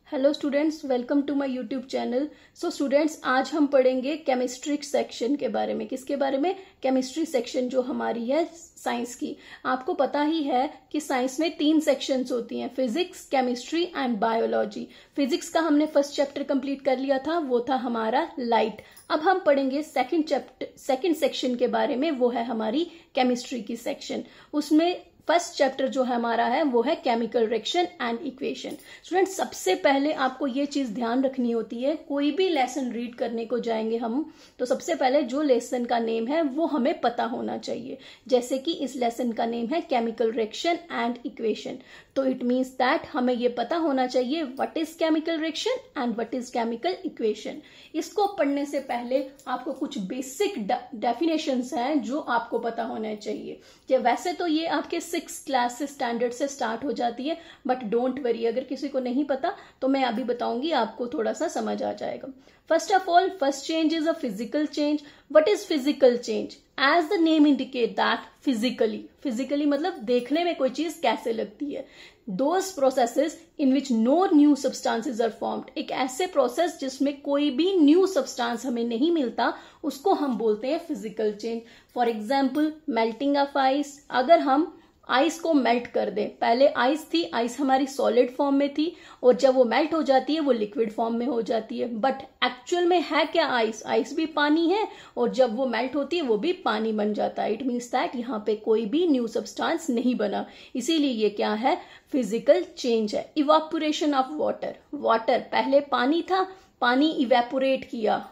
Hello students, welcome to my YouTube channel. So students, आज हम पढ़ेंगे केमिस्ट्री सेक्शन के बारे में। किसके बारे में? केमिस्ट्री सेक्शन जो हमारी है साइंस की। आपको पता ही है कि साइंस में 3 सेक्शंस होती हैं, physics, chemistry and biology. Physics का हमने फर्स्ट चैप्टर कंप्लीट कर लिया था, वो था हमारा लाइट। अब हम पढ़ेंगे सेकंड सेक्शन के बारे में, वो है हमारी केमिस्ट्री की सेक्शन। उसमें फर्स्ट चैप्टर जो हमारा है वो है chemical reaction and equation. Student, सबसे पहले आपको ये चीज ध्यान रखनी होती है, कोई भी लेसन रीड करने को जाएंगे हम तो सबसे पहले जो लेसन का नेम है वो हमें पता होना चाहिए। जैसे कि इस लेसन का नेम है केमिकल रिएक्शन एंड इक्वेशन, तो इट मीन्स दैट हमें ये पता होना चाहिए what is chemical reaction and what is chemical equation. इसको पढ़ने से पहले आपको कुछ बेसिक डेफिनेशंस हैं जो आपको पता होना चाहिए। वैसे तो ये आपके 6th क्लास से स्टैंडर्ड से स्टार्ट हो जाती है, बट डोंट वरी, अगर किसी को नहीं पता तो मैं अभी बताऊंगी, आपको थोड़ा सा समझ आ जाएगा। First of all, first change is a physical change. What is physical change? As the name indicate that physically मतलब देखने में कोई चीज कैसे लगती है। Those processes in which no new substances are formed, एक ऐसे प्रोसेस जिसमें कोई भी न्यू सब्सटेंस हमें नहीं मिलता, उसको हम बोलते हैं physical change. For example, melting of ice. अगर हम आइस को मेल्ट कर दें, पहले आइस थी, आइस हमारी सॉलिड फॉर्म में थी, और जब वो मेल्ट हो जाती है वो लिक्विड फॉर्म में हो जाती है। बट एक्चुअल में है क्या आइस? आइस भी पानी है, और जब वो मेल्ट होती है वो भी पानी बन जाता है। इट मीन्स दैट यहाँ पे कोई भी न्यू सब्सटेंस नहीं बना, इसीलिए ये क्या है? फिजिकल चेंज है। इवापोरेशन ऑफ वाटर पहले पानी था, पानी इवेपोरेट किया,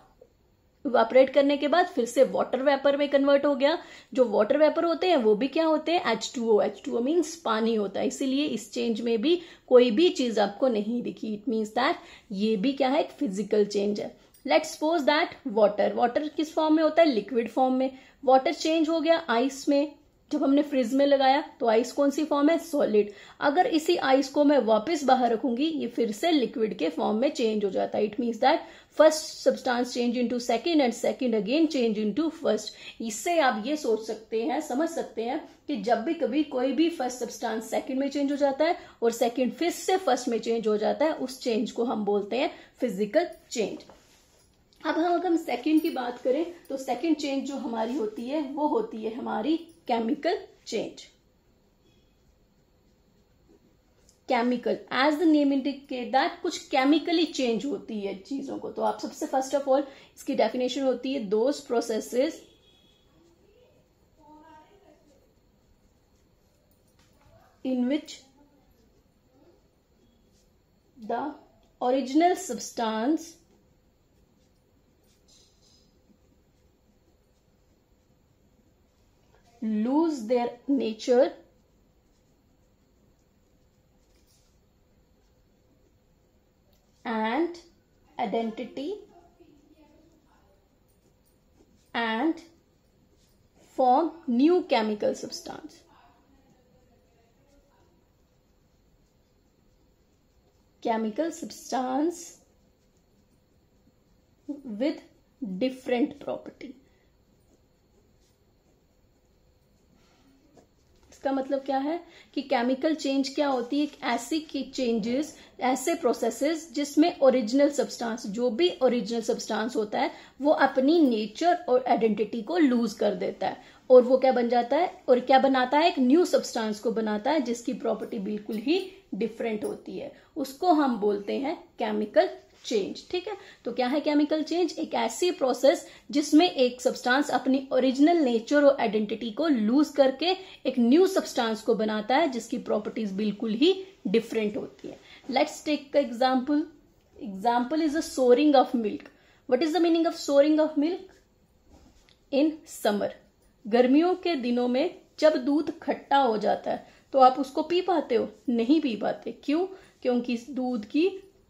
इवापोरेट करने के बाद फिर से वाटर वेपर में कन्वर्ट हो गया। जो वाटर वेपर होते हैं वो भी क्या होते हैं? H2O। H2O मीन्स पानी होता है, इसीलिए इस चेंज में भी कोई भी चीज आपको नहीं दिखी। इट मीन्स दैट ये भी क्या है? एक फिजिकल चेंज है। लेट्स सपोज दैट वाटर किस फॉर्म में होता है? लिक्विड फॉर्म में। वाटर चेंज हो गया आइस में, जब हमने फ्रिज में लगाया तो आइस कौन सी फॉर्म है? सॉलिड। अगर इसी आइस को मैं वापस बाहर रखूंगी, ये फिर से लिक्विड के फॉर्म में चेंज हो जाता है। It means that first substance change into second and second again change into first. इससे आप ये सोच सकते हैं, समझ सकते हैं कि जब भी कभी कोई भी फर्स्ट सब्सटेंस सेकंड में चेंज हो जाता है और सेकंड फिर से फर्स्ट में चेंज हो जाता है, उस चेंज को हम बोलते हैं फिजिकल चेंज। अब हम अगर सेकंड की बात करें तो सेकंड चेंज जो हमारी होती है वो होती है हमारी chemical change. Chemical, as the name indicate that, कुछ केमिकली चेंज होती है चीजों को। तो आप सबसे फर्स्ट ऑफ ऑल इसकी डेफिनेशन होती है those processes in which the original substance lose their nature and identity and form new chemical substance. Chemical substance with different property. इसका मतलब क्या है कि केमिकल चेंज क्या होती है? एक ऐसी चेंजेस, ऐसे प्रोसेसेस जिसमें ओरिजिनल सब्सटेंस, जो भी ओरिजिनल सब्सटेंस होता है वो अपनी नेचर और आइडेंटिटी को लूज कर देता है, और वो क्या बन जाता है और क्या बनाता है? एक न्यू सब्सटेंस को बनाता है जिसकी प्रॉपर्टी बिल्कुल ही डिफरेंट होती है। उसको हम बोलते हैं केमिकल चेंज। ठीक है, तो क्या है केमिकल चेंज? एक ऐसी प्रोसेस जिसमें एक सब्सटेंस अपनी ओरिजिनल नेचर और आइडेंटिटी को लूज करके एक न्यू सब्सटेंस को बनाता है जिसकी प्रॉपर्टीज बिल्कुल ही डिफरेंट होती है। Let's take example. Example is a souring of milk. What is the meaning of souring of milk? In summer, गर्मियों के दिनों में जब दूध खट्टा हो जाता है तो आप उसको पी पाते हो? नहीं पी पाते। क्यों? क्योंकि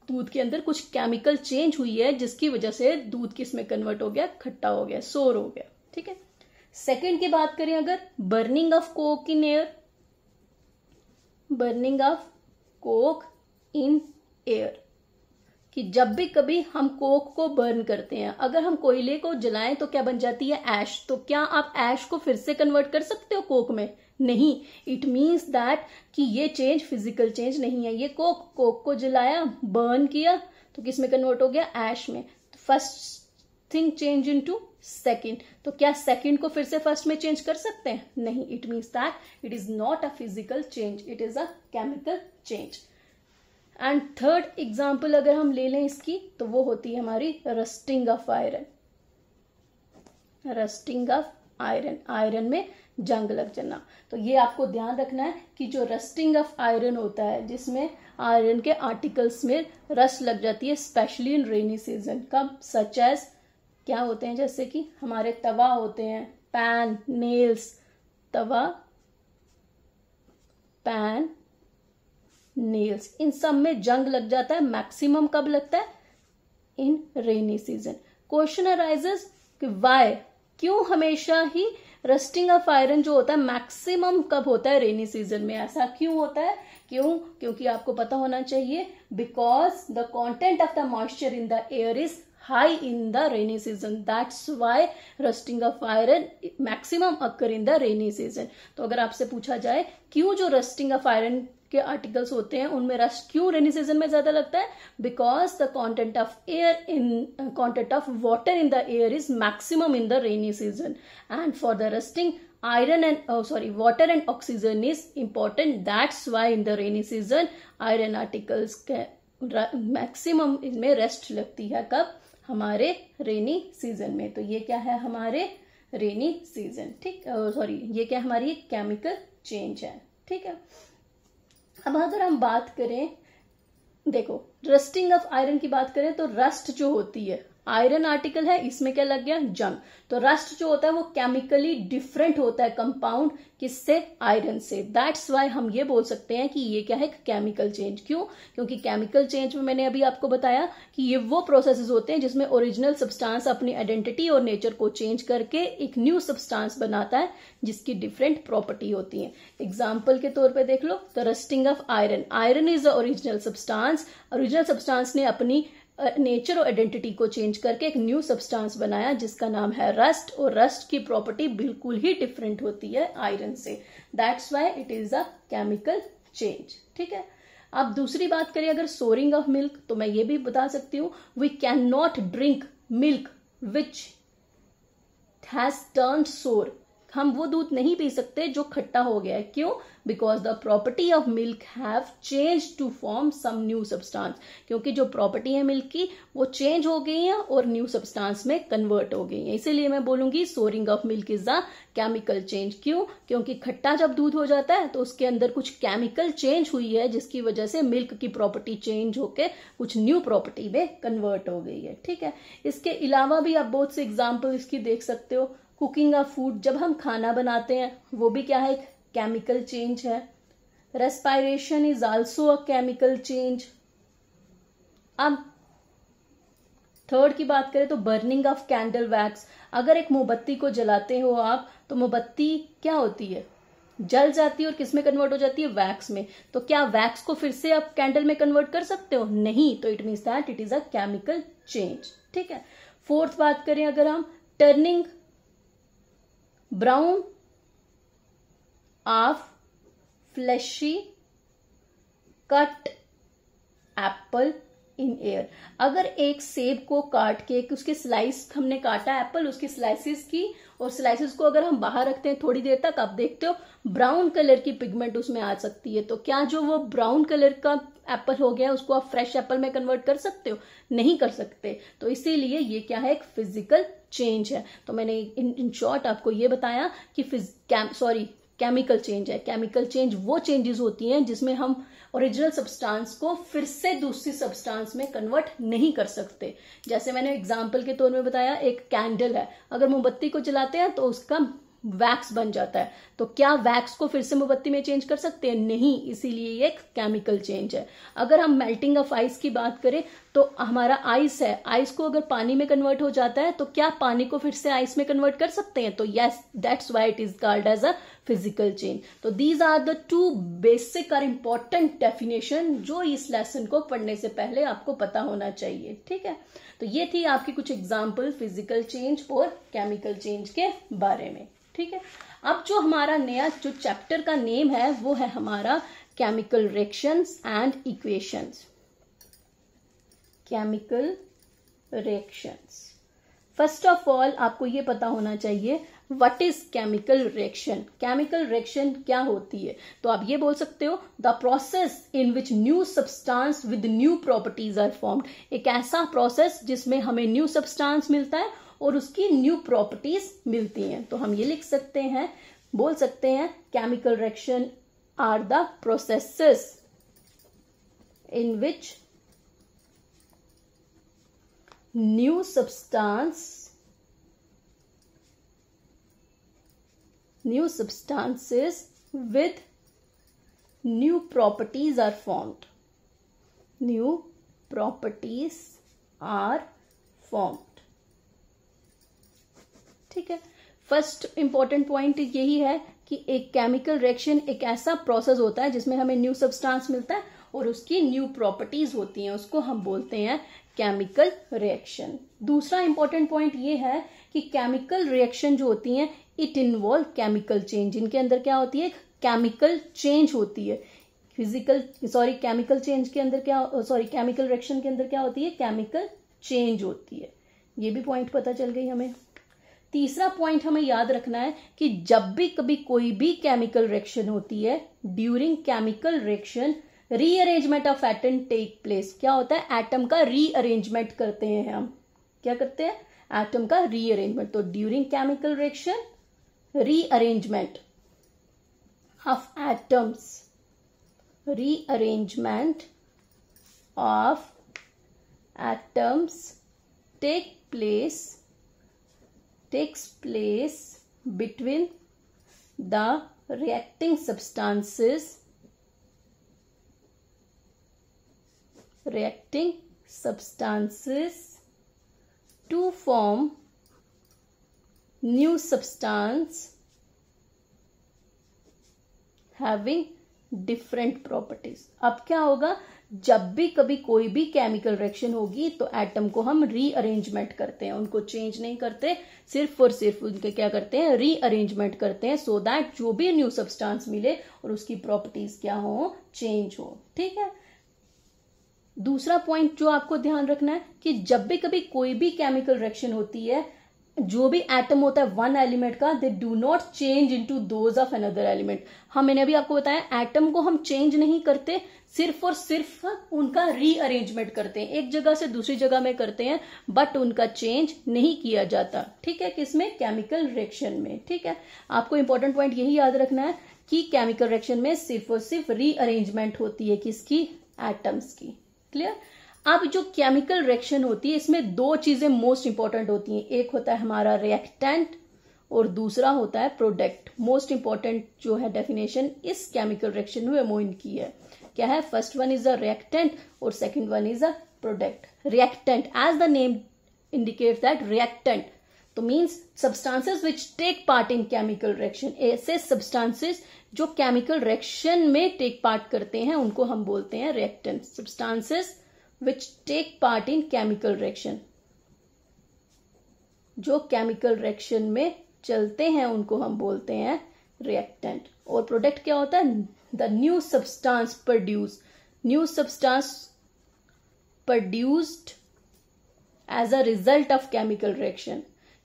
दूध के अंदर कुछ केमिकल चेंज हुई है जिसकी वजह से दूध किस में कन्वर्ट हो गया? खट्टा हो गया, सोर हो गया। ठीक है, सेकंड की बात करें अगर, burning of Coke in air. Burning of Coke in air कि जब भी कभी हम कोक को बर्न करते हैं, अगर हम कोयले को जलाएं तो क्या बन जाती है, ऐश। तो क्या आप ऐश को फिर से कन्वर्ट कर सकते हो कोक में? नहीं। इट मीन्स दैट कि ये चेंज फिजिकल चेंज नहीं है। ये कोक को जलाया, बर्न किया, तो किस में कन्वर्ट हो गया, ऐश में। तो first thing change into second. तो क्या सेकंड को फिर से फर्स्ट में चेंज कर सकते हैं? नहीं। It means that it is not a physical change, it is a chemical change. And third example अगर हम ले लें इसकी, तो वो होती है हमारी rusting of iron. Rusting of iron, iron में जंग लग जाना। तो ये आपको ध्यान रखना है कि जो रस्टिंग ऑफ आयरन होता है, जिसमें आयरन के आर्टिकल्स में रस्ट लग जाती है, स्पेशली इन रेनी सीजन। कब? सच एज क्या होते हैं, जैसे कि हमारे तवा होते हैं, पैन, नेल्स, तवा, पैन, नेल्स, इन सब में जंग लग जाता है। मैक्सिमम कब लगता है? इन रेनी सीजन। क्वेश्चन अराइजेस कि वाई, क्यों हमेशा ही रस्टिंग ऑफ आयरन जो होता है मैक्सिमम कब होता है? रेनी सीजन में। ऐसा क्यों होता है? क्यों? क्योंकि आपको पता होना चाहिए, because the content of the moisture in the air is high in the rainy season. That's why rusting of iron maximum occur in the rainy season. तो अगर आपसे पूछा जाए क्यों जो रस्टिंग ऑफ आयरन के आर्टिकल्स होते हैं उनमें रस्ट क्यों रेनी सीजन में ज्यादा लगता है? Because the content of water in the air is maximum in the rainy season, and for the rusting iron and water and oxygen is important. That's why in the rainy season iron articles maximum इनमें rest लगती है। कब? हमारे rainy season में। तो ये क्या है? हमारे रेनी सीजन। ठीक, ये क्या हमारी केमिकल चेंज है। ठीक है। अब अगर हम बात करें, देखो रस्टिंग ऑफ आयरन की बात करें, तो रस्ट जो होती है, आयरन आर्टिकल है, इसमें क्या लग गया? जंग। तो रस्ट जो होता है वो केमिकली डिफरेंट होता है कंपाउंड, किससे? आयरन से। दैट्स वाई हम ये बोल सकते हैं कि ये क्या है? Chemical change. क्यों? क्योंकि केमिकल चेंज में मैंने अभी आपको बताया कि ये वो प्रोसेसेस होते हैं जिसमें ओरिजिनल सब्सटेंस अपनी आइडेंटिटी और नेचर को चेंज करके एक न्यू सब्सटेंस बनाता है जिसकी डिफरेंट प्रॉपर्टी होती है। एग्जाम्पल के तौर पर देख लो, the rusting of iron. Iron is the original substance. Original substance ने अपनी नेचर और आइडेंटिटी को चेंज करके एक न्यू सब्सटेंस बनाया जिसका नाम है रस्ट, और रस्ट की प्रॉपर्टी बिल्कुल ही डिफरेंट होती है आयरन से। That's why it is a chemical change. ठीक है। अब दूसरी बात करें अगर सोरिंग ऑफ मिल्क, तो मैं ये भी बता सकती हूँ, we can not drink milk which has turned sour. हम वो दूध नहीं पी सकते जो खट्टा हो गया है। क्यों? Because the property of milk have change to form some new substance. क्योंकि जो प्रॉपर्टी है मिल्क की वो चेंज हो गई है और न्यू सब्सटेंस में कन्वर्ट हो गई है। इसीलिए मैं बोलूंगी souring of milk is a chemical change. क्यों? क्योंकि खट्टा जब दूध हो जाता है तो उसके अंदर कुछ केमिकल चेंज हुई है जिसकी वजह से मिल्क की प्रॉपर्टी चेंज होकर कुछ न्यू प्रॉपर्टी में कन्वर्ट हो गई है। ठीक है। इसके अलावा भी आप बहुत से एग्जाम्पल इसकी देख सकते हो। कुकिंग ऑफ फूड, जब हम खाना बनाते हैं वो भी क्या है? एक केमिकल चेंज है। Respiration is also a chemical change. अब थर्ड की बात करें तो बर्निंग ऑफ कैंडल वैक्स। अगर एक मोमबत्ती को जलाते हो आप, तो मोमबत्ती क्या होती है? जल जाती है और किस में कन्वर्ट हो जाती है? वैक्स में। तो क्या वैक्स को फिर से आप कैंडल में कन्वर्ट कर सकते हो? नहीं। तो it means that it is a chemical change. ठीक है। फोर्थ बात करें अगर हम, turning brown of freshly cut apple in air. अगर एक सेब को काट के उसके स्लाइस हमने काटा, एप्पल उसकी स्लाइसिस की, और स्लाइसिस को अगर हम बाहर रखते हैं थोड़ी देर तक, आप देखते हो ब्राउन कलर की पिगमेंट उसमें आ सकती है। तो क्या जो वो ब्राउन कलर का एप्पल हो गया उसको आप फ्रेश एप्पल में कन्वर्ट कर सकते हो? नहीं कर सकते। तो इसीलिए ये क्या है? एक फिजिकल चेंज है। तो मैंने इन शॉर्ट आपको ये बताया कि केमिकल चेंज है। केमिकल चेंज वो चेंजेस होती हैं जिसमें हम ओरिजिनल सब्सटेंस को फिर से दूसरी सब्सटेंस में कन्वर्ट नहीं कर सकते। जैसे मैंने एग्जांपल के तौर में बताया, एक कैंडल है, अगर मोमबत्ती को जलाते हैं तो उसका वैक्स बन जाता है। तो क्या वैक्स को फिर से मोमबत्ती में चेंज कर सकते हैं? नहीं, इसीलिए ये एक केमिकल चेंज है। अगर हम मेल्टिंग ऑफ आइस की बात करें तो हमारा आइस है, आइस को अगर पानी में कन्वर्ट हो जाता है तो क्या पानी को फिर से आइस में कन्वर्ट कर सकते हैं? तो yes, that's why it is called as a physical change. तो these are the two basic और इंपॉर्टेंट डेफिनेशन जो इस लेसन को पढ़ने से पहले आपको पता होना चाहिए। ठीक है, तो ये थी आपकी कुछ एग्जाम्पल फिजिकल चेंज और केमिकल चेंज के बारे में। ठीक है, अब जो हमारा नया जो चैप्टर का नेम है वो है हमारा chemical reactions and equations. Chemical reactions, first of all आपको ये पता होना चाहिए what is chemical reaction. Chemical reaction क्या होती है? तो आप ये बोल सकते हो the process in which new substance with new properties are formed. एक ऐसा प्रोसेस जिसमें हमें न्यू सब्सटेंस मिलता है और उसकी न्यू प्रॉपर्टीज मिलती हैं। तो हम ये लिख सकते हैं, बोल सकते हैं chemical reaction are the processes in which new substances with new properties are formed. New properties are formed. ठीक है, फर्स्ट इंपॉर्टेंट पॉइंट यही है कि एक केमिकल रिएक्शन एक ऐसा प्रोसेस होता है जिसमें हमें न्यू सब्सटेंस मिलता है और उसकी न्यू प्रॉपर्टीज होती हैं, उसको हम बोलते हैं केमिकल रिएक्शन। दूसरा इंपॉर्टेंट पॉइंट ये है कि केमिकल रिएक्शन जो होती हैं इट इन्वॉल्व केमिकल चेंज। इनके अंदर क्या होती है? केमिकल चेंज होती है। केमिकल चेंज के अंदर क्या, केमिकल रिएक्शन के अंदर क्या होती है? केमिकल चेंज होती है। ये भी पॉइंट पता चल गई हमें। तीसरा पॉइंट हमें याद रखना है कि जब भी कभी कोई भी केमिकल रिएक्शन होती है, during chemical reaction rearrangement of atom take place. क्या होता है? एटम का रीअरेंजमेंट करते हैं हम। क्या करते हैं? एटम का रीअरेंजमेंट। तो during chemical reaction rearrangement of atoms, rearrangement of atoms takes place between the reacting substances to form new substance having different properties। अब क्या होगा? जब भी कभी कोई भी केमिकल रिएक्शन होगी तो एटम को हम रीअरेंजमेंट करते हैं, उनको चेंज नहीं करते, सिर्फ और सिर्फ उनके क्या करते हैं? रीअरेंजमेंट करते हैं, सो दैट जो भी न्यू सब्सटेंस मिले और उसकी प्रॉपर्टीज क्या हो? चेंज हो। ठीक है, दूसरा पॉइंट जो आपको ध्यान रखना है कि जब भी कभी कोई भी केमिकल रिएक्शन होती है, जो भी एटम होता है वन एलिमेंट का, they do not change into those of another element. मैंने अभी आपको बताया एटम को हम चेंज नहीं करते, सिर्फ और सिर्फ उनका रीअरेंजमेंट करते हैं, एक जगह से दूसरी जगह में करते हैं, बट उनका चेंज नहीं किया जाता। ठीक है, किसमें? केमिकल रिएक्शन में। ठीक है, आपको इंपॉर्टेंट पॉइंट यही याद रखना है कि केमिकल रिएक्शन में सिर्फ और सिर्फ रीअरेंजमेंट होती है, किसकी? एटम्स की। क्लियर? अब जो केमिकल रिएक्शन होती है इसमें दो चीजें मोस्ट इंपॉर्टेंट होती हैं, एक होता है हमारा रिएक्टेंट और दूसरा होता है प्रोडक्ट। मोस्ट इंपॉर्टेंट जो है डेफिनेशन इस केमिकल रिएक्शन में वो इनकी है, क्या है? First one is a reactant और second one is a product. Reactant, as the name indicates that reactant तो means substances which take part in chemical reaction. ऐसे सब्सटेंसेस जो केमिकल रिएक्शन में टेक पार्ट करते हैं उनको हम बोलते हैं reactant. Substances which take part in chemical reaction, जो केमिकल रिएक्शन में चलते हैं उनको हम बोलते हैं रिएक्टेंट। और प्रोडक्ट क्या होता है? The new substance produced as a result of chemical reaction.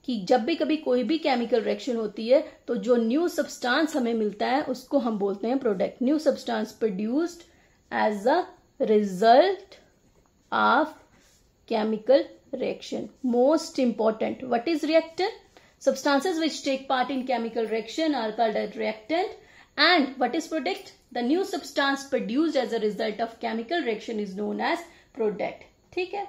कि जब भी कभी कोई भी केमिकल रिएक्शन होती है तो जो न्यू सब्सटेंस हमें मिलता है उसको हम बोलते हैं product. New substance produced as a result of chemical reaction. Most important, what is reactant? Substances which take part in chemical reaction are called as reactant. And what is product? The new substance produced as a result of chemical reaction is known as product. ठीक है,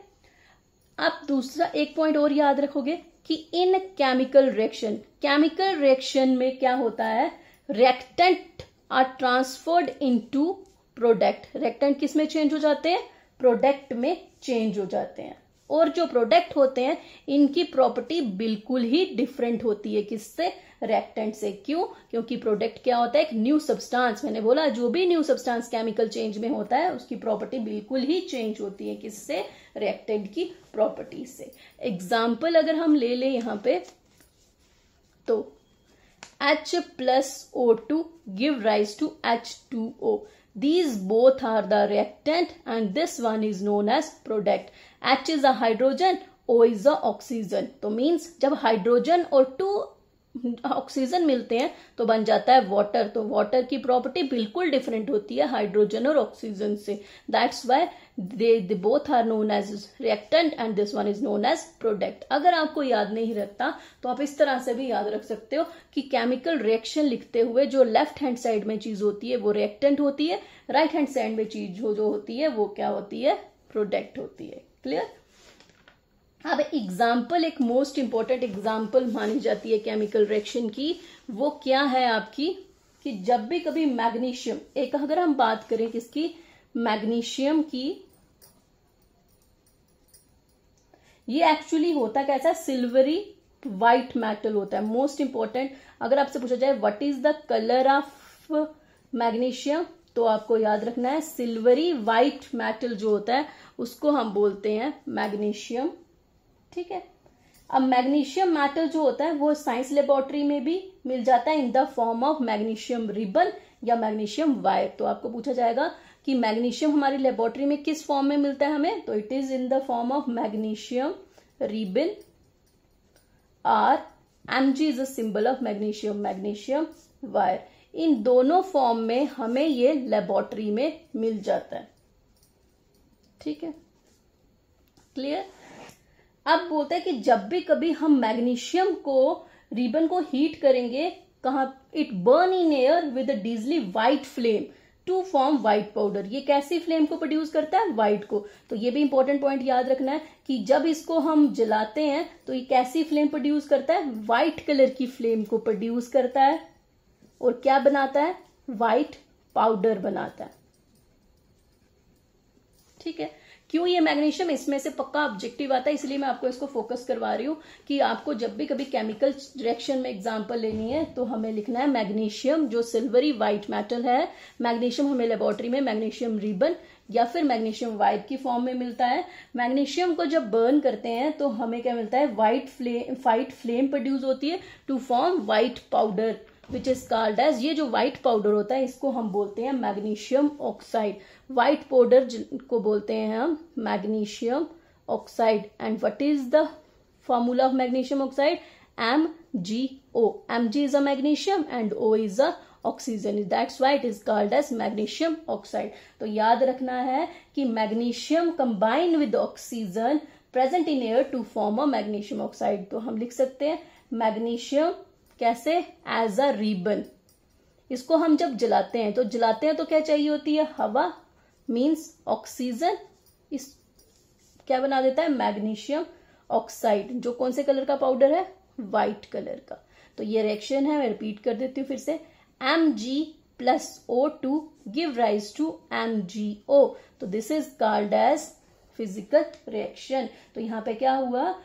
अब दूसरा एक point और याद रखोगे कि इन chemical reaction में क्या होता है, reactant are transferred into product. Reactant किस में चेंज हो जाते हैं, प्रोडक्ट में चेंज हो जाते हैं। और जो प्रोडक्ट होते हैं इनकी प्रॉपर्टी बिल्कुल ही डिफरेंट होती है, किससे, रिएक्टेंट से। क्यों, क्योंकि प्रोडक्ट क्या होता है, एक न्यू सब्सटेंस। मैंने बोला जो भी न्यू सब्सटेंस केमिकल चेंज में होता है उसकी प्रॉपर्टी बिल्कुल ही चेंज होती है, किससे, रिएक्टेंट की प्रॉपर्टी से। एग्जाम्पल अगर हम ले लें यहां पे, तो H+O2 give rise to H2O. These both are the reactant and this one is known as product. H is a hydrogen, O is a oxygen. तो means जब हाइड्रोजन और 2 ऑक्सीजन मिलते हैं तो बन जाता है वाटर। तो वाटर की प्रॉपर्टी बिल्कुल डिफरेंट होती है हाइड्रोजन और ऑक्सीजन से। That's why they both are known as reactant and this one is known as product. अगर आपको याद नहीं रहता तो आप इस तरह से भी याद रख सकते हो कि केमिकल रिएक्शन लिखते हुए जो लेफ्ट हैंड साइड में चीज होती है वो रिएक्टेंट होती है, राइट हैंड साइड में चीज जो होती है वो क्या होती है, प्रोडक्ट होती है। क्लियर। अब एग्जाम्पल, एक मोस्ट इंपॉर्टेंट एग्जाम्पल मानी जाती है केमिकल रिएक्शन की, वो क्या है आपकी, कि जब भी कभी मैग्नीशियम, एक अगर हम बात करें किसकी, मैग्नीशियम की, ये एक्चुअली होता कैसा, सिल्वरी व्हाइट मेटल होता है। मोस्ट इंपॉर्टेंट, अगर आपसे पूछा जाए what is the colour of magnesium, तो आपको याद रखना है सिल्वरी व्हाइट मेटल जो होता है उसको हम बोलते हैं मैग्नीशियम। ठीक है। अब मैग्नीशियम मेटल जो होता है वो साइंस लेबोरेटरी में भी मिल जाता है इन the form of magnesium ribbon या मैग्नीशियम वायर। तो आपको पूछा जाएगा कि मैग्नीशियम हमारी लेबोरेटरी में किस फॉर्म में मिलता है हमें, तो it is in the form of magnesium ribbon और Mg is a symbol of magnesium wire. इन दोनों फॉर्म में हमें ये लेबोरेटरी में मिल जाता है। ठीक है, क्लियर। अब बोलते हैं कि जब भी कभी हम मैग्नीशियम को रिबन को हीट करेंगे, कहा, it burn in air with a dazzling white flame to form white powder. ये कैसी फ्लेम को प्रोड्यूस करता है, व्हाइट को। तो ये भी इंपॉर्टेंट पॉइंट याद रखना है कि जब इसको हम जलाते हैं तो ये कैसी फ्लेम प्रोड्यूस करता है, व्हाइट कलर की फ्लेम को प्रोड्यूस करता है और क्या बनाता है, व्हाइट पाउडर बनाता है। ठीक है। क्यों ये मैग्नीशियम, इसमें से पक्का ऑब्जेक्टिव आता है, इसलिए मैं आपको इसको फोकस करवा रही हूं कि आपको जब भी कभी केमिकल रिएक्शन में एग्जांपल लेनी है तो हमें लिखना है मैग्नीशियम जो सिल्वरी व्हाइट मेटल है। मैग्नीशियम हमें लेबोरेटरी में मैग्नीशियम रिबन या फिर मैग्नीशियम वायर की फॉर्म में मिलता है। मैग्नीशियम को जब बर्न करते हैं तो हमें क्या मिलता है, व्हाइट फ्लेम प्रोड्यूस होती है to form white powder which is called as, ये जो व्हाइट पाउडर होता है इसको हम बोलते हैं मैग्नीशियम ऑक्साइड। व्हाइट पाउडर को बोलते हैं हम magnesium oxide. And what is the formula of magnesium oxide, MgO। Mg is a magnesium and O is a oxygen. That's why it is called as magnesium oxide. तो याद रखना है कि magnesium combine with oxygen present in air to form a magnesium oxide. तो हम लिख सकते हैं मैग्नीशियम कैसे, एज अ रिबन। इसको हम जब जलाते हैं तो क्या चाहिए होती है, हवा, मीन्स ऑक्सीजन। इस क्या बना देता है, मैग्नीशियम ऑक्साइड, जो कौन से कलर का पाउडर है, व्हाइट कलर का। तो ये रिएक्शन है, मैं रिपीट कर देती हूँ फिर से, Mg+O2 give rise to MgO। तो this is called as physical reaction. तो यहाँ पे क्या हुआ,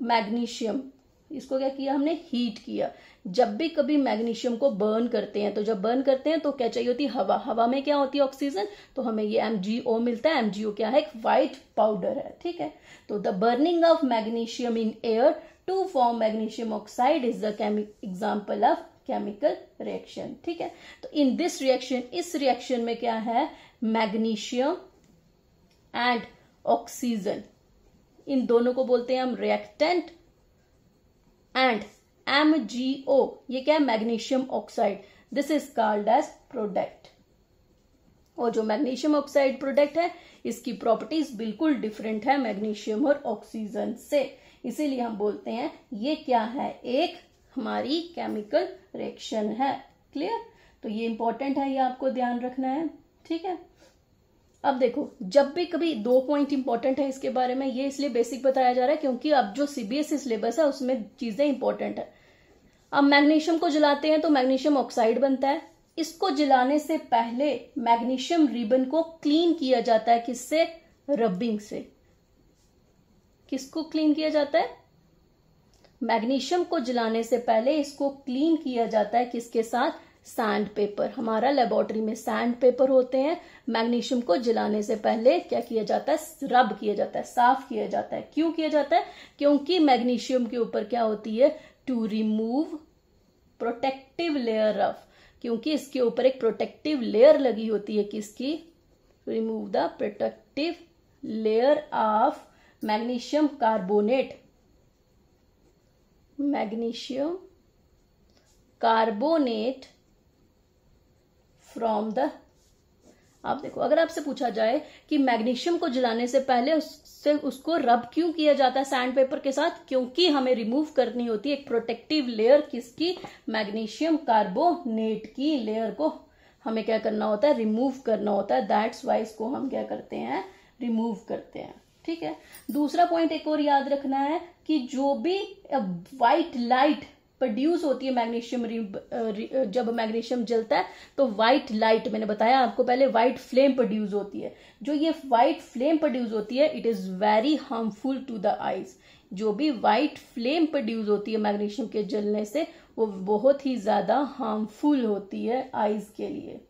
मैग्नीशियम, इसको क्या किया हमने, हीट किया। जब भी कभी मैग्नीशियम को बर्न करते हैं, तो जब बर्न करते हैं तो क्या चाहिए होती है, हवा। हवा में क्या होती है, ऑक्सीजन। तो हमें ये MgO मिलता है। MgO क्या है, एक व्हाइट पाउडर है। ठीक है। तो the burning of magnesium in air to form magnesium oxide is the example of chemical reaction. ठीक है। तो इन दिस रिएक्शन, इस रिएक्शन में क्या है, मैग्नीशियम एंड ऑक्सीजन, इन दोनों को बोलते हैं हम रिएक्टेंट। एंड MgO, ये क्या है, magnesium oxide, this is called as product. और जो मैग्नीशियम ऑक्साइड प्रोडक्ट है इसकी प्रॉपर्टीज बिल्कुल डिफरेंट है मैग्नीशियम और ऑक्सीजन से, इसीलिए हम बोलते हैं ये क्या है, एक हमारी केमिकल रिएक्शन है। क्लियर। तो ये इंपॉर्टेंट है, ये आपको ध्यान रखना है। ठीक है। अब देखो, जब भी कभी 2 पॉइंट इंपॉर्टेंट है इसके बारे में, ये इसलिए बेसिक बताया जा रहा है क्योंकि अब जो सीबीएसई सिलेबस है उसमें चीजें इंपॉर्टेंट है। अब मैग्नीशियम को जलाते हैं तो मैग्नीशियम ऑक्साइड बनता है। इसको जलाने से पहले मैग्नीशियम रिबन को क्लीन किया जाता है, किससे? रबिंग से। किसको क्लीन किया जाता है? मैग्नीशियम को जलाने से पहले इसको क्लीन किया जाता है, किसके साथ? Sand paper. हमारा लेबोरेटरी में सैंड पेपर होते हैं। मैग्नीशियम को जलाने से पहले क्या किया जाता है? रब किया जाता है, साफ किया जाता है। क्यों किया जाता है? क्योंकि मैग्नीशियम के ऊपर क्या होती है? To remove protective layer of, क्योंकि इसके ऊपर एक प्रोटेक्टिव लेयर लगी होती है, किसकी? Remove the protective layer of magnesium carbonate. Magnesium carbonate from the. आप देखो, अगर आपसे पूछा जाए कि मैग्नीशियम को जलाने से पहले उसको रब क्यों किया जाता है सैंड पेपर के साथ? क्योंकि हमें रिमूव करनी होती है एक प्रोटेक्टिव लेयर, किसकी? मैग्नीशियम कार्बोनेट की लेयर को हमें क्या करना होता है? रिमूव करना होता है। दैट्स वाई इसको हम क्या करते हैं? रिमूव करते हैं। ठीक है। दूसरा पॉइंट एक और याद रखना है कि जो भी व्हाइट लाइट प्रोड्यूस होती है मैग्नीशियम, जब मैग्नीशियम जलता है तो व्हाइट लाइट, मैंने बताया आपको पहले, व्हाइट फ्लेम प्रोड्यूस होती है। जो ये व्हाइट फ्लेम प्रोड्यूस होती है, it is very harmful to the eyes. जो भी व्हाइट फ्लेम प्रोड्यूस होती है मैग्नीशियम के जलने से, वो बहुत ही ज्यादा हार्मफुल होती है आईज के लिए।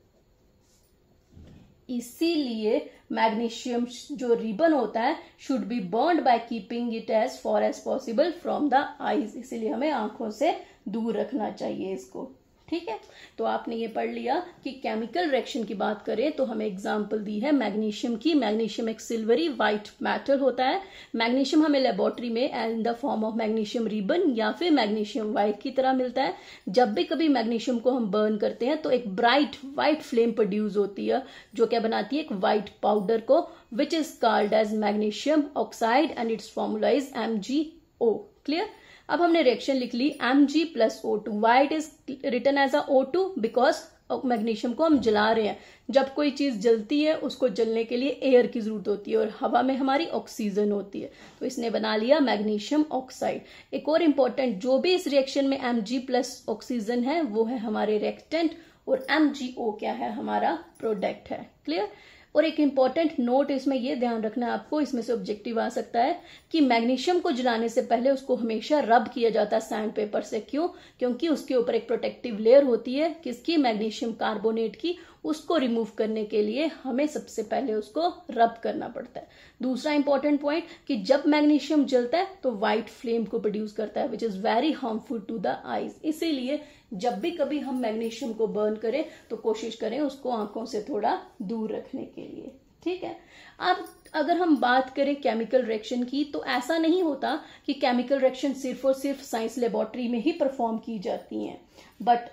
इसीलिए मैग्नीशियम जो रिबन होता है should be burned by keeping it as far as possible from the eyes. इसीलिए हमें आंखों से दूर रखना चाहिए इसको। ठीक है। तो आपने ये पढ़ लिया कि केमिकल रिएक्शन की बात करें तो हमें एग्जांपल दी है मैग्नीशियम की। मैग्नीशियम एक सिल्वरी व्हाइट मेटल होता है। मैग्नीशियम हमें लेबोरेटरी में इन the form of magnesium ribbon या फिर मैग्नीशियम व्हाइट की तरह मिलता है। जब भी कभी मैग्नीशियम को हम बर्न करते हैं तो एक ब्राइट व्हाइट फ्लेम प्रोड्यूस होती है, जो क्या बनाती है? एक व्हाइट पाउडर को, which is called as magnesium oxide and its formula is MgO। Clear. अब हमने रिएक्शन लिख ली Mg+O2। Why it is written as O2? Because magnesium को हम जला रहे हैं। जब कोई चीज जलती है उसको जलने के लिए एयर की जरूरत होती है और हवा में हमारी ऑक्सीजन होती है, तो इसने बना लिया मैग्नीशियम ऑक्साइड। एक और इंपॉर्टेंट, जो भी इस रिएक्शन में Mg प्लस ऑक्सीजन है वो है हमारे रिएक्टेंट और MgO क्या है? हमारा प्रोडक्ट है। क्लियर। और एक इंपॉर्टेंट नोट इसमें यह ध्यान रखना है आपको, इसमें से ऑब्जेक्टिव आ सकता है कि मैग्नीशियम को जलाने से पहले उसको हमेशा रब किया जाता है सैंड पेपर से। क्यों? क्योंकि उसके ऊपर एक प्रोटेक्टिव लेयर होती है, किसकी? मैग्नीशियम कार्बोनेट की। उसको रिमूव करने के लिए हमें सबसे पहले उसको रब करना पड़ता है। दूसरा इंपॉर्टेंट पॉइंट कि जब मैग्नीशियम जलता है तो व्हाइट फ्लेम को प्रोड्यूस करता है, which is very harmful to the eyes. इसीलिए जब भी कभी हम मैग्नीशियम को बर्न करें तो कोशिश करें उसको आंखों से थोड़ा दूर रखने के लिए। ठीक है। अब अगर हम बात करें केमिकल रिएक्शन की, तो ऐसा नहीं होता कि केमिकल रिएक्शन सिर्फ और सिर्फ साइंस लेबोरेटरी में ही परफॉर्म की जाती हैं, बट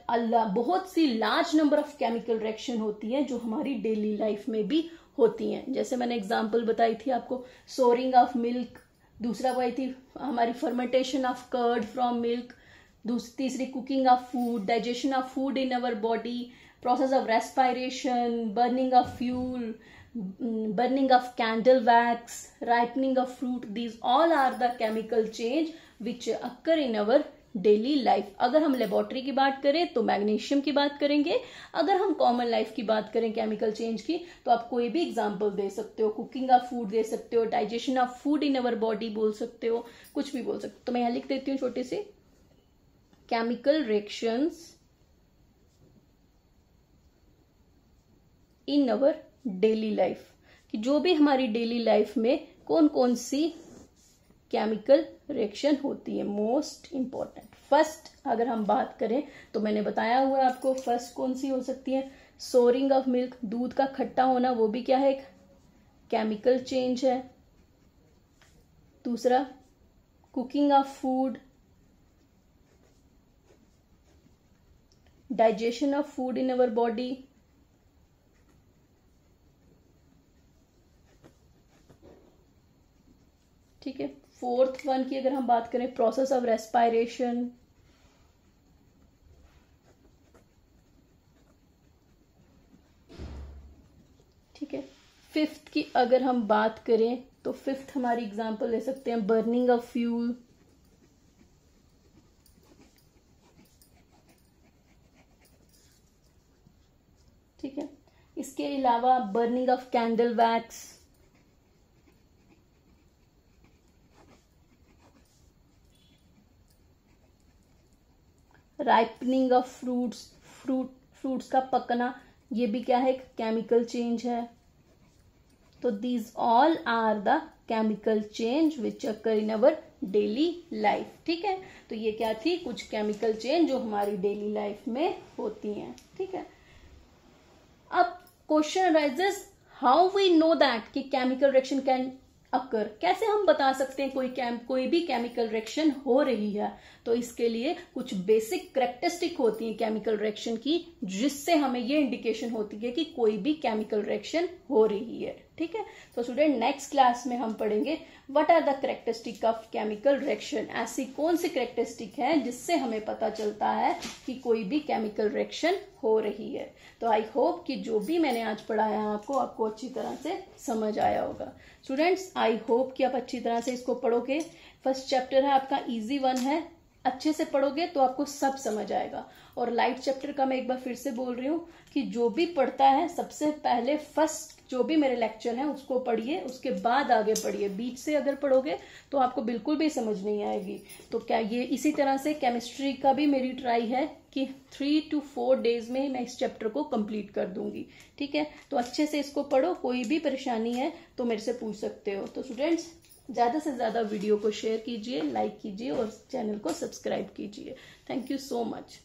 बहुत सी large number of chemical reaction होती हैं जो हमारी डेली लाइफ में भी होती हैं। जैसे मैंने एग्जांपल बताई थी आपको, सोरिंग ऑफ मिल्क। दूसरा वही थी हमारी fermentation of curd from milk. तीसरी cooking of food, digestion of food in our body, process of respiration, burning of fuel, burning of candle wax, ripening of fruit. These all are the chemical change which occur in our daily life. अगर हम laboratory की बात करें तो magnesium की बात करेंगे। अगर हम कॉमन लाइफ की बात करें केमिकल चेंज की, तो आप कोई भी एग्जांपल दे सकते हो, कुकिंग ऑफ फूड दे सकते हो, digestion of food in our body बोल सकते हो, कुछ भी बोल सकते हो। तो मैं यहां लिख देती हूँ छोटे से, chemical reactions in our daily life, कि जो भी हमारी डेली लाइफ में कौन कौन सी केमिकल रिएक्शन होती है। मोस्ट इंपॉर्टेंट फर्स्ट अगर हम बात करें तो मैंने बताया हुआ है आपको, फर्स्ट कौन सी हो सकती है? सोरिंग ऑफ मिल्क, दूध का खट्टा होना, वो भी क्या है? एक केमिकल चेंज है। दूसरा cooking of food, digestion of food in our body, ठीक है। फोर्थ वन की अगर हम बात करें, प्रोसेस ऑफ रेस्पिरेशन, ठीक है। फिफ्थ की अगर हम बात करें तो फिफ्थ हमारी एग्जांपल ले सकते हैं बर्निंग ऑफ फ्यूल, ठीक है। इसके अलावा burning of candle wax, ripening of fruits का पकना, ये भी क्या है, एक केमिकल चेंज है। तो these all are the chemical change which occur in our daily life, ठीक है। तो ये क्या थी, कुछ केमिकल चेंज जो हमारी डेली लाइफ में होती हैं, ठीक है। अब question arises, how we know that कि केमिकल रिएक्शन कैन अकर, कैसे हम बता सकते हैं कोई भी केमिकल रिएक्शन हो रही है। तो इसके लिए कुछ बेसिक कैरेक्टरिस्टिक होती है केमिकल रिएक्शन की, जिससे हमें ये इंडिकेशन होती है कि कोई भी केमिकल रिएक्शन हो रही है, ठीक है। तो स्टूडेंट नेक्स्ट क्लास में हम पढ़ेंगे what are the characteristic of chemical reaction, ऐसी कौन सी कैरेक्टरिस्टिक है जिससे हमें पता चलता है कि कोई भी केमिकल रिएक्शन हो रही है। तो आई होप कि जो भी मैंने आज पढ़ाया आपको अच्छी तरह से समझ आया होगा। स्टूडेंट्स आई होप कि आप अच्छी तरह से इसको पढ़ोगे। फर्स्ट चैप्टर है आपका इजी वन है, अच्छे से पढ़ोगे तो आपको सब समझ आएगा। और लाइट चैप्टर का मैं एक बार फिर से बोल रही हूँ कि जो भी पढ़ता है सबसे पहले फर्स्ट जो भी मेरे लेक्चर हैं उसको पढ़िए, उसके बाद आगे पढ़िए। बीच से अगर पढ़ोगे तो आपको बिल्कुल भी समझ नहीं आएगी। तो क्या ये इसी तरह से केमिस्ट्री का भी मेरी ट्राई है कि 3 to 4 डेज में मैं इस चैप्टर को कंप्लीट कर दूंगी, ठीक है। तो अच्छे से इसको पढ़ो, कोई भी परेशानी है तो मेरे से पूछ सकते हो। तो स्टूडेंट्स ज्यादा से ज्यादा वीडियो को शेयर कीजिए, लाइक कीजिए और चैनल को सब्सक्राइब कीजिए। Thank you so much.